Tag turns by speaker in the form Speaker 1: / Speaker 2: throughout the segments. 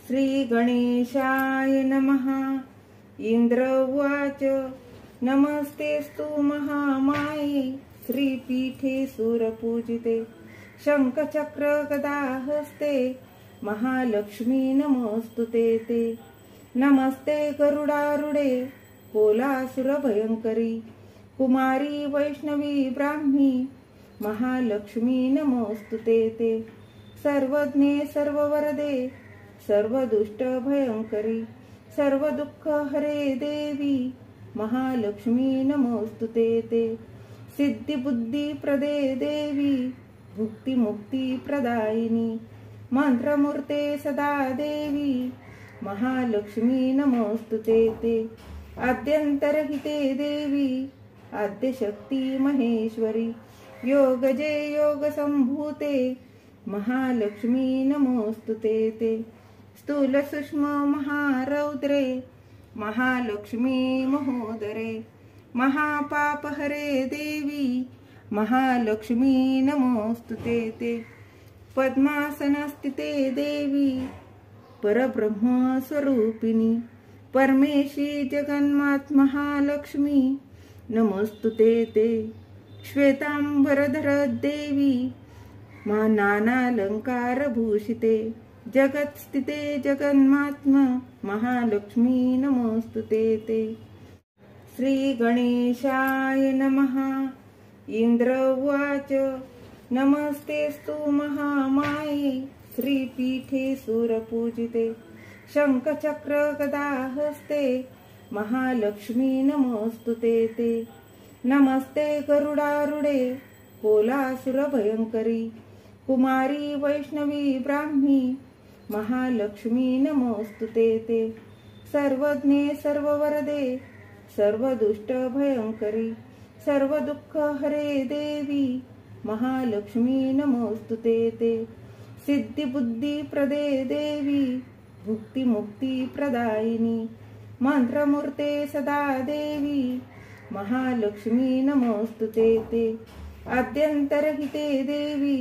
Speaker 1: श्री गणेशाय नमः। इंद्र उवाच नमस्तेस्तु महामाये श्रीपीठे सुरपूजिते शंखचक्र गदाहस्ते महालक्ष्मी नमोस्तुते ते। नमस्ते गरुडारूढे कोलासुरभयंकरी कुमारी वैष्णवी ब्राह्मी महालक्ष्मी नमोस्तुते ते। सर्वज्ञे सर्ववरदे सर्वदुष्ट भयंकरी सर्वदुःख हरे देवी महालक्ष्मी नमोस्तुते ते। सिद्धिबुद्धी प्रदे देवी भुक्ती मुक्ती प्रदायिनी मंत्रमूर्ते सदा देवी महालक्ष्मी नमोस्तुते ते। आद्यंतरहिते देवी आद्यशक्ती महेश्वरी योगजे योग संभूते महालक्ष्मी नमोस्तुते ते। स्थूल सूक्ष्म महारौद्रे महालक्ष्मी महोदरे महापापहरे देवी महालक्ष्मी नमोस्तुते ते। पद्मासनस्थिते देवी परब्रह्म स्वरूपिणी परमेशी जगन्मात महालक्ष्मी नमोस्तुते ते। श्वेतांबरधर देवी नानालंकार भूषिते जगत्स्थिते जगन्मात्म महालक्ष्मी नमोस्तुते ते। श्री गणेशाय नमः। इंद्र उवाच नमस्तेस्तु महामाये श्रीपीठे सुरपूजिते शंखचक्र गदाहस्ते महालक्ष्मी नमोस्तुते ते। नमस्ते गरुडारूढे कोलासुरभयंकरी कुमारी वैष्णवी ब्राह्मी महालक्ष्मी नमोस्तुते ते। सर्वज्ञे सर्ववरदे सर्वदुष्ट भयंकरी सर्वदुःख हरे देवी महालक्ष्मी नमोस्तुते ते। सिद्धिबुद्धी प्रदे देवी भुक्ती मुक्ती प्रदायिनी मंत्रमूर्ते सदा देवी महालक्ष्मी नमोस्तुते ते। आद्यंतरहिते देवी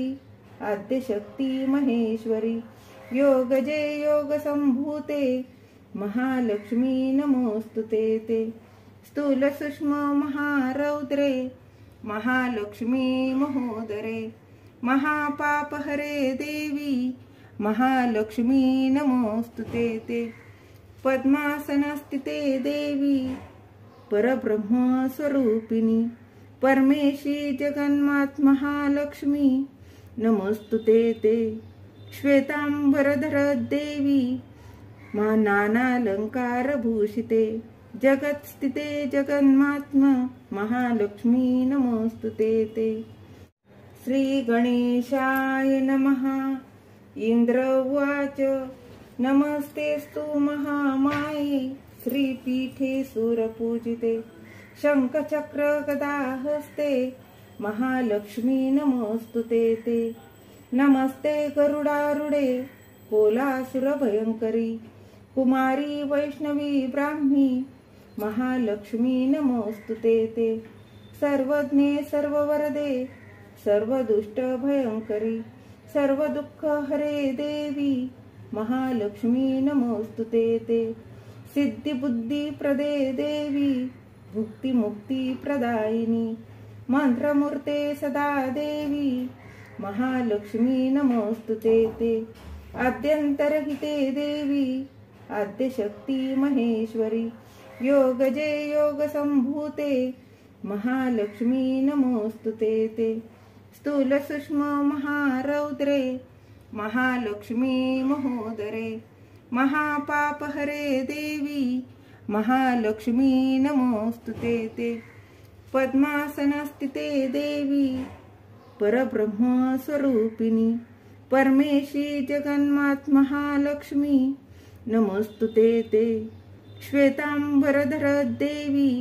Speaker 1: आद्यशक्ती महेश्वरी योगजे योग संभूते महालक्ष्मी नमोस्तुते ते। स्थूल सूक्ष्म महारौद्रे महालक्ष्मी महोदरे महापापहरे देवी महालक्ष्मी नमोस्तुते ते। पद्मासनस्थिते देवी परब्रह्म स्वरूपिणी परमेशी जगन्मात महालक्ष्मी नमोस्तुते ते। श्वेतांबरधर देवी नानालंकार भूषिते जगत्स्थिते जगन्मात्म महालक्ष्मी नमोस्तुते ते। श्री गणेशाय नमः। इंद्र उवाच नमस्तेस्तु महामाये श्रीपीठे सुरपूजिते शंखचक्र गदाहस्ते महालक्ष्मी नमोस्तुते ते। नमस्ते गरुडारूढे कोलासुरभयंकरी कुमारी वैष्णवी ब्राह्मी महालक्ष्मी नमोस्तुते ते। सर्वज्ञे सर्ववरदे सर्वदुष्ट भयंकरी सर्वदुःख हरे देवी महालक्ष्मी नमोस्तुते ते। सिद्धिबुद्धी प्रदे देवी भुक्ती मुक्ती प्रदायिनी मंत्रमूर्ते सदा देवी महालक्ष्मी नमोस्तुते ते। आद्यंतरहिते देवी आद्यशक्ती महेश्वरी योगजे योग संभूते महालक्ष्मी नमोस्तुते ते। स्थूल सूक्ष्म महारौद्रे महालक्ष्मी महोदरे महापापहरे देवी महालक्ष्मी नमोस्तुते ते। पद्मासनस्थिते देवी परब्रह्म स्वरूपिणी परमेशी जगन्मात महालक्ष्मी नमोस्तुते ते। श्वेतांबरधर देवी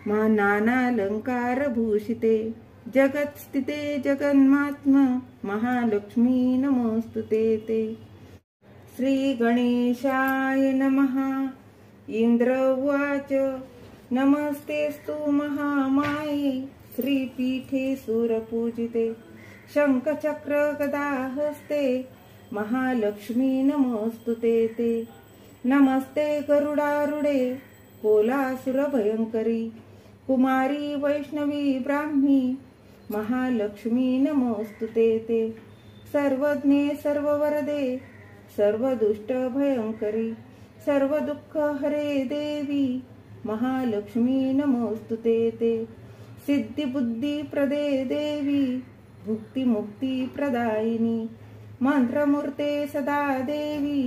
Speaker 1: नानालंकार भूषिते जगत्स्थिते जगन्मात्म महालक्ष्मी नमोस्तुते ते। श्री गणेशाय नमः। इंद्र उवाच नमस्तेस्तु महामाये श्रीपीठे सुरपूजिते शंखचक्र गदाहस्ते महालक्ष्मी नमोस्तुते ते। नमस्ते गरुडारूढे कोलासुरभयंकरी कुमारी वैष्णवी ब्राह्मी महालक्ष्मी नमोस्तुते ते। सर्वज्ञे सर्ववरदे सर्वदुष्ट भयंकरी सर्वदुःख हरे देवी महालक्ष्मी नमोस्तुते ते। सिद्धिबुद्धी प्रदे देवी भुक्तिमुक्ती प्रदायिनी मंत्रमूर्ते सदा देवी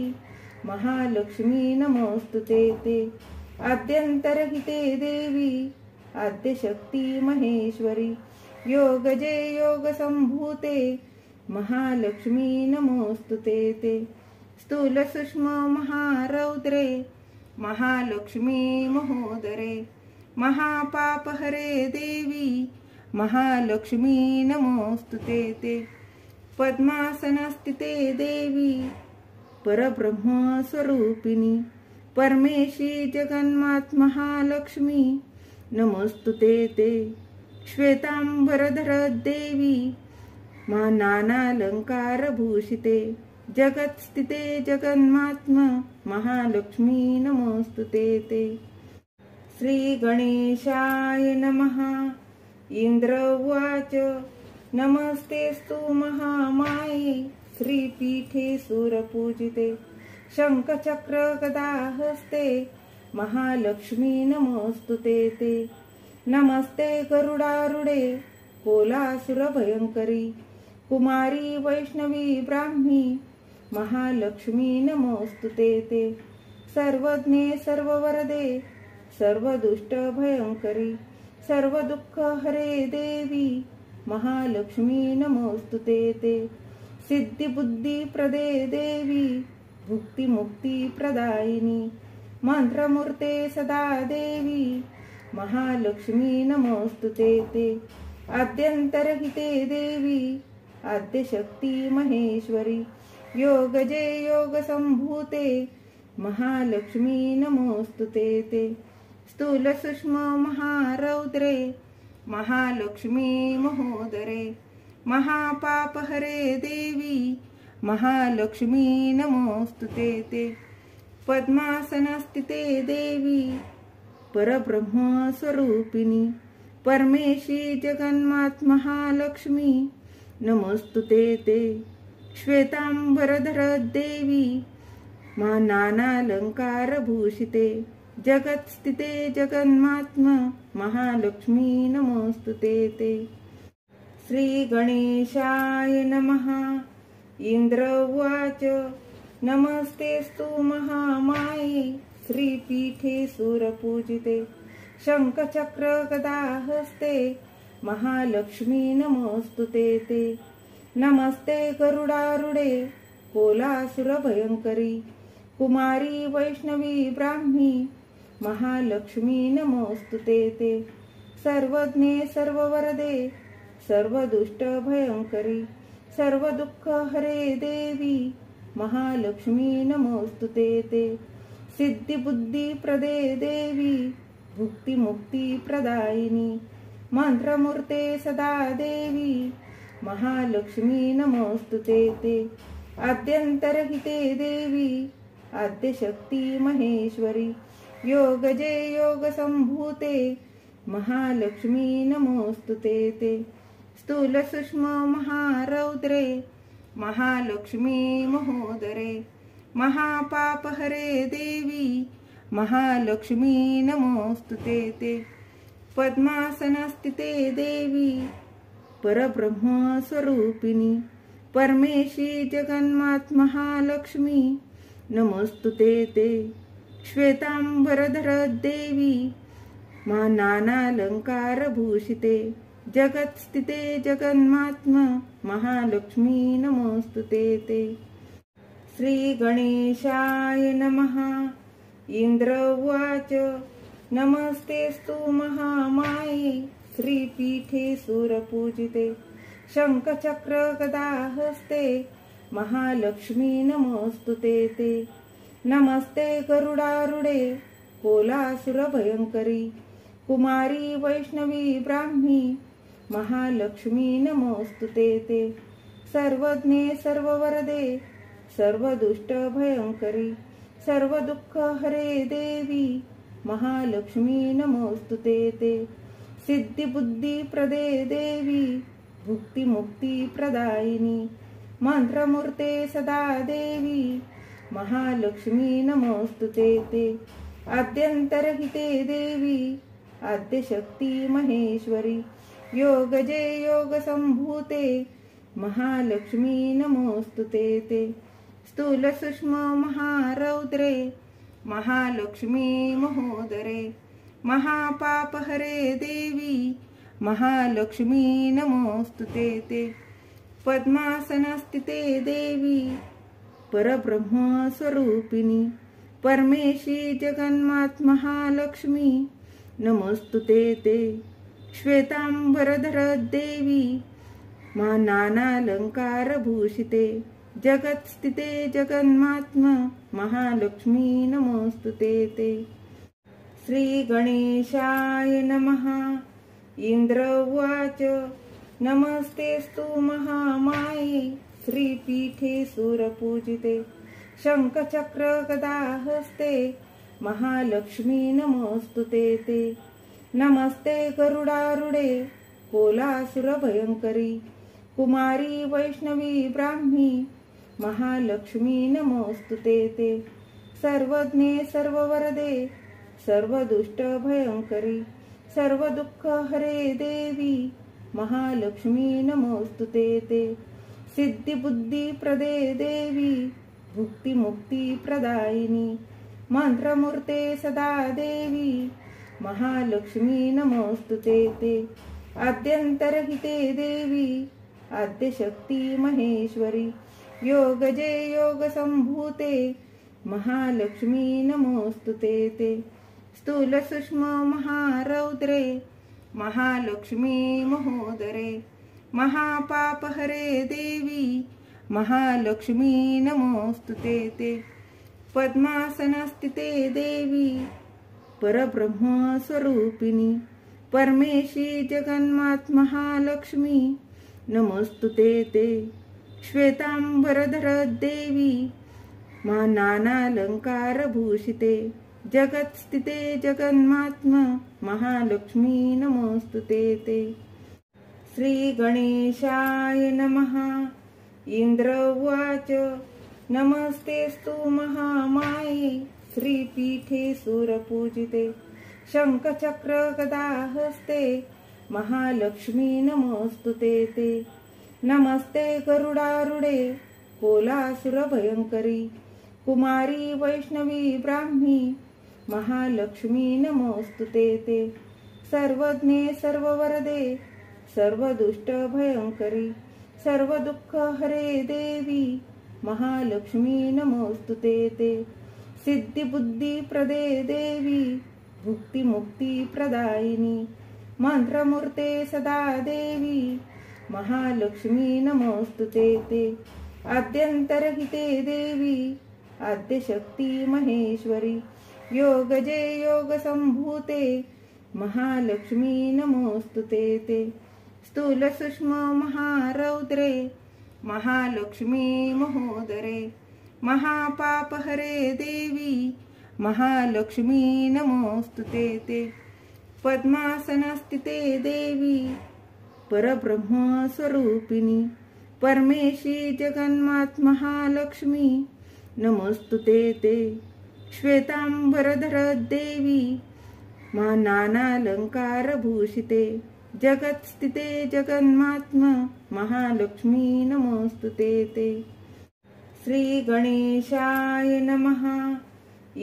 Speaker 1: महालक्ष्मी नमोस्तुते ते। आद्यंतरहिते देवी आद्यशक्ती महेश्वरी योगजे योगसंभूते महालक्ष्मी नमोस्तुते ते। स्थूल सूक्ष्म महारौद्रे महालक्ष्मी महोदरे महापापहरे देवी महालक्ष्मी नमोस्तुते ते। पद्मासनस्थिते देवी परब्रह्म स्वरूपिणी परमेशी जगन्मात महालक्ष्मी नमोस्तुते ते। श्वेतांबरधर देवी नानालंकार भूषिते जगत्स्थिते जगन्मात्म महालक्ष्मी नमोस्तुते ते। श्री गणेशाय नमः। इंद्र उवाच नमस्तेस्तु महामाये श्रीपीठे सुरपूजिते शंखचक्र गदाहस्ते महालक्ष्मी नमोस्तुते ते। नमस्ते गरुडारूढे कोलासुरभयंकरी कुमारी वैष्णवी ब्राह्मी महालक्ष्मी नमोस्तुते ते। सर्वज्ञे सर्ववरदे सर्वदुष्ट भयंकरी सर्वदुःख हरे देवी महालक्ष्मी नमोस्तुते ते। सिद्धिबुद्धी प्रदे देवी भुक्तिमुक्ती प्रदायिनी मंत्रमूर्ते सदा देवी महालक्ष्मी नमोस्तुते ते। आद्यंतरहिते देवी आद्यशक्ती महेश्वरी योगजे योगसंभूते महालक्ष्मी नमोस्तुते ते। स्थूल सूक्ष्म महारौद्रे महालक्ष्मी महोदरे महापापहरे देवी महालक्ष्मी नमोस्तुते ते। पद्मासनस्थिते देवी परब्रह्म स्वरूपिणी परमेशी जगन्मात महालक्ष्मी नमोस्तुते ते। श्वेतांबरधर देवी नानालंकार भूषिते जगत्स्थिते जगन्मात्म महालक्ष्मी नमोस्तुते ते। श्री गणेशाय नमः। इंद्र उवाच नमस्तेस्तु महामाये श्रीपीठे सुरपूजिते शंखचक्र गदाहस्ते महालक्ष्मी नमोस्तुते ते। नमस्ते गरुडारूढे कोलासुरभयंकरी कुमारी वैष्णवी ब्राह्मी महालक्ष्मी नमोस्तुते ते। सर्वज्ञे सर्ववरदे सर्वदुष्ट भयंकरी सर्वदुःख हरे देवी महालक्ष्मी नमोस्तुते ते। सिद्धिबुद्धी प्रदे देवी भुक्तिमुक्ती प्रदायिनी मंत्रमूर्ते सदा देवी महालक्ष्मी नमोस्तुते ते। आद्यंतरहिते देवी आद्यशक्ती महेश्वरी योगजे योगसंभूते महालक्ष्मी नमोस्तुते ते। स्थूल सूक्ष्म महारौद्रे महालक्ष्मी महोदरे महापापहरे देवी महालक्ष्मी नमोस्तुते ते। पद्मासनस्थिते देवी परब्रह्म स्वरूपिणी परमेशी जगन्मात महालक्ष्मी नमोस्तुते ते। श्वेतांबरधर देवी नानालंकार भूषिते जगत्स्थिते जगन्मात्म महालक्ष्मी नमोस्तुते ते। श्री गणेशाय नमः। इंद्र उवाच नमस्तेस्तु महामाये श्रीपीठे सुरपूजिते शंखचक्र गदाहस्ते महालक्ष्मी नमोस्तुते ते। नमस्ते गरुडारूढे कोलासुरभयंकरी कुमारी वैष्णवी ब्राह्मी महालक्ष्मी नमोस्तुते ते। सर्वज्ञे सर्ववरदे सर्व दुष्ट भयंकरी सर्व दुःख हरे देवी महालक्ष्मी नमोस्तुते ते सिद्धी बुद्धी प्रदे देवी भुक्ती मुक्ती प्रदायिनी मंत्रमूर्ते सदा देवी महालक्ष्मी नमोस्तुते ते आद्यंतरहिते देवी आद्यशक्ती महेश्वरी योगजे योग संभूते महालक्ष्मी नमोस्तुते ते स्थूल सूक्ष्म महारौद्रे महालक्ष्मी महोदरे महापापहरे देवी महालक्ष्मी नमोस्तुते ते पद्मासनस्थिते देवी परब्रह्म स्वरूपिणी परमेशी जगन्मात महालक्ष्मी नमोस्तुते ते श्वेतांबरधर देवी नानालंकार भूषिते जगत्स्थिते जगन्मात्म महालक्ष्मी नमोस्तुते ते श्री गणेशाय नमः इंद्र उवाच नमस्तेस्तु महामाये श्रीपीठे सुरपूजिते शंखचक्र गदाहस्ते महालक्ष्मी नमोस्तुते ते नमस्ते गरुडारूढे कोलासुर भयंकरी कुमारी वैष्णवी ब्राह्मी महालक्ष्मी नमोस्तुते ते सर्वज्ञे सर्ववरदे सर्वदुष्ट भयंकरी सर्व दुःख हरे देवी महालक्ष्मी नमोस्तुते ते सिद्धी बुद्धी प्रदे देवी भुक्ती मुक्ती प्रदायिनी मंत्रमूर्ते सदा देवी महालक्ष्मी नमोस्तुते ते आद्यंतरहिते देवी आद्यशक्ती महेश्वरी योगजे योग संभूते महालक्ष्मी नमोस्तुते ते स्थूल सूक्ष्म महारौद्रे महालक्ष्मी महोदरे महापापहरे देवी महालक्ष्मी नमोस्तुते ते पद्मासनस्थिते देवी परब्रह्म स्वरूपिणी परमेशी जगन्मात महालक्ष्मी नमोस्तुते ते श्वेतांबरधर देवी नानालंकार भूषिते जगत्स्थिते जगन्मात्म महालक्ष्मी नमोस्तुते ते श्री गणेशाय नमः इंद्र उवाच नमस्तेस्तु महामाये श्रीपीठे सुरपूजिते शंखचक्र गदाहस्ते महालक्ष्मी नमोस्तुते ते नमस्ते गरुडारूढे कोलासुर भयंकरी कुमारी वैष्णवी ब्राह्मी महालक्ष्मी नमोस्तुते ते सर्वज्ञे सर्ववरदे सर्वदुष्ट भयंकरी सर्व दुःख हरे देवी महालक्ष्मी नमोस्तुते ते सिद्धी बुद्धी प्रदे देवी भुक्ती मुक्ती प्रदायिनी मंत्रमूर्ते सदा देवी महालक्ष्मी नमोस्तुते ते आद्यंतरहिते देवी आद्यशक्ती महेश्वरी योगजे योग संभूते महालक्ष्मी नमोस्तुते ते स्थूल सूक्ष्म महारौद्रे महालक्ष्मी महोदरे महापापहरे देवी महालक्ष्मी नमोस्तुते ते पद्मासनस्थिते देवी परब्रह्म स्वरूपिणी परमेशी जगन्मात महालक्ष्मी नमोस्तुते ते श्वेतांबरधर देवी नानालंकार भूषिते जगत्स्थिते जगन्मात्म महालक्ष्मी नमोस्तुते ते श्री गणेशाय नमः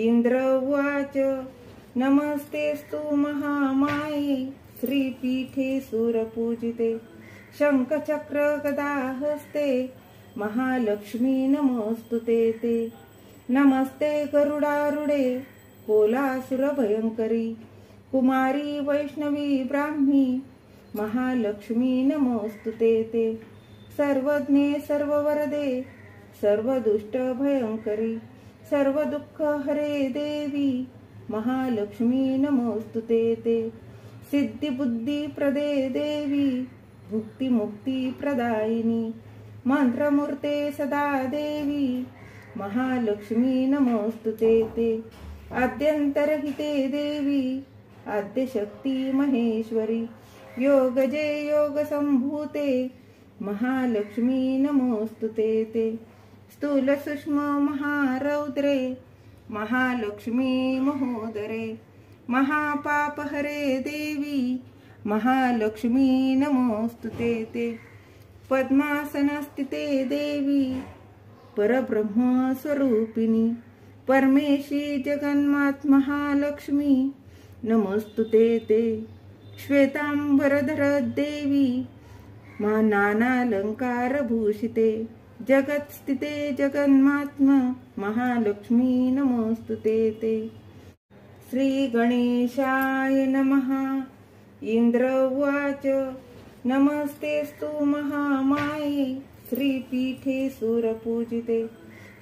Speaker 1: इंद्र उवाच नमस्तेस्तु महामाये श्रीपीठे सुरपूजिते शंखचक्र गदाहस्ते महालक्ष्मी नमोस्तुते ते नमस्ते गरुडारूढे कोलासुर भयंकरी कुमारी वैष्णवी ब्राह्मी महालक्ष्मी नमोस्तुते ते सर्वज्ञे सर्ववरदे सर्वदुष्ट भयंकरी सर्व दुःख हरे देवी महालक्ष्मी नमोस्तुते ते सिद्धी बुद्धी प्रदे देवी भुक्ती मुक्ती प्रदायिनी मंत्रमूर्ते सदा देवी महालक्ष्मी नमोस्तुते ते। आद्यंतरहिते देवी आद्यशक्ती महेश्वरी योगजे योग संभूते महालक्ष्मी नमोस्तुते ते। स्थूल सूक्ष्म महारौद्रे महालक्ष्मी महोदरे महापापहरे देवी महालक्ष्मी नमोस्तुते ते। पद्मासनस्थिते देवी परब्रह्म स्वरूपिणी परमेशी जगन्मात महालक्ष्मी नमोस्तुते ते। श्वेतांबरधर देवी मा नानालंकार भूषिते जगत्स्थिते जगन्मात्म महालक्ष्मी नमोस्तुते ते। श्री गणेशाय नमः। इंद्र उवाच नमस्तेस्तु महामाये श्रीपीठे सुरपूजिते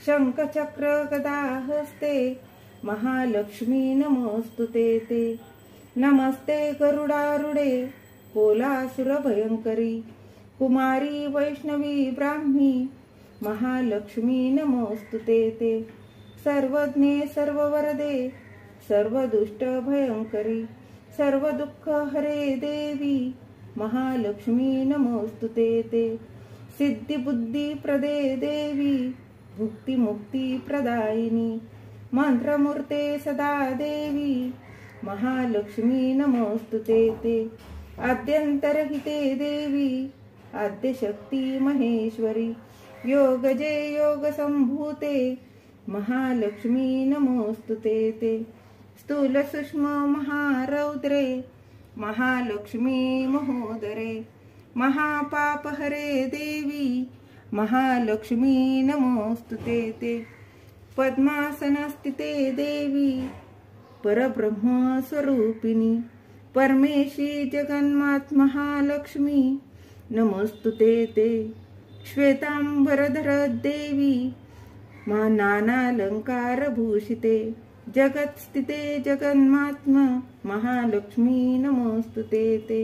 Speaker 1: शंखचक्र गदाहस्ते महालक्ष्मी नमोस्तुते ते। नमस्ते गरुडारूढे कोलासुरभयंकरी कुमारी वैष्णवी ब्राह्मी महालक्ष्मी नमोस्तुते ते। सर्वज्ञे सर्ववरदे सर्वदुष्ट भयंकरी सर्वदुःख हरे देवी महालक्ष्मी नमोस्तुते ते। सिद्धिबुद्धी प्रदे देवी भुक्तिमुक्ती प्रदायिनी मंत्रमूर्ते सदा देवी महालक्ष्मी नमोस्तुते ते। आद्यंतरहिते देवी आद्यशक्ती महेश्वरी योगजे योग संभूते महालक्ष्मी नमोस्तुते ते। स्थूल सूक्ष्म महारौद्रे महालक्ष्मी महोदरे महापापहरे देवी महालक्ष्मी नमोस्तुते ते। पद्मासनस्थिते देवी परब्रह्म स्वरूपिणी परमेशी जगन्मात महालक्ष्मी नमोस्तुते ते। श्वेतांबरधर देवी मा नानालंकार भूषिते जगत्स्थिते जगन्मात्म महालक्ष्मी नमोस्तुते ते।